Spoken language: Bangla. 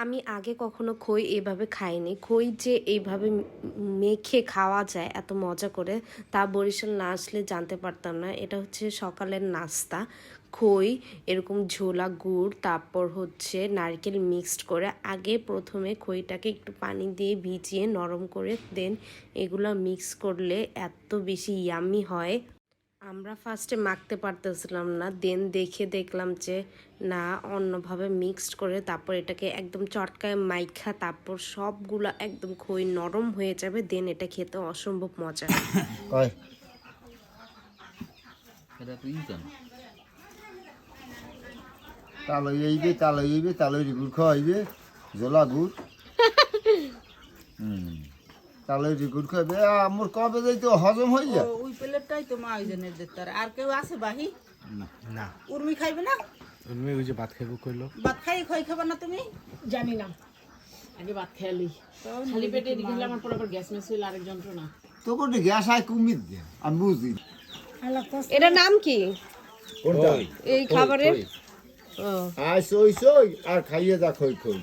আমি আগে কখনো খই এভাবে খাইনি। খই যে এইভাবে মেখে খাওয়া যায় এত মজা করে, তা বরিশাল না আসলে জানতে পারতাম না। এটা হচ্ছে সকালের নাস্তা। খই এরকম ঝোলা গুড়, তারপর হচ্ছে নারকেল মিক্সড করে আগে প্রথমে খইটাকে একটু পানি দিয়ে ভিজিয়ে নরম করে দেন এগুলো মিক্স করলে এত বেশি ইয়াম্মি হয়। আমরা ফার্স্টে মাখতে পারতেছিলাম না, দেন দেখে দেখলাম যে না, অন্যভাবে মিক্সড করে তারপর এটাকে একদম চটকায় মাইখা তারপর সবগুলা একদম খই নরম হয়ে যাবে, দেন এটা খেতে অসম্ভব মজা। কয় এটা তুই জান তালই গুড় খাওয়াইবে জোলা গুড় তালই গুড় খাইবে মোর কবে যাইতে হজম হয়ে যায়। ওই প্লেটটাই তো মা ওই জনের দিতে আর কেউ আছে বাহি না উর্মি খাইবে না? উর্মি ওই যে ভাত খাইব কইলো। ভাত খাই খই খাবে না তুমি? জানি না, আগে ভাত খেয়ালি খালি পেটে এদিকে হলে আমার পরে আবার গ্যাস মেস হইলে আরেক যন্ত্রণা। তো কোটি গ্যাস আয় কুমির দে আমি বুঝি এটা নাম কি কোনটা এই খাবারের? আয় সই আর খাইয়ে যা খই খই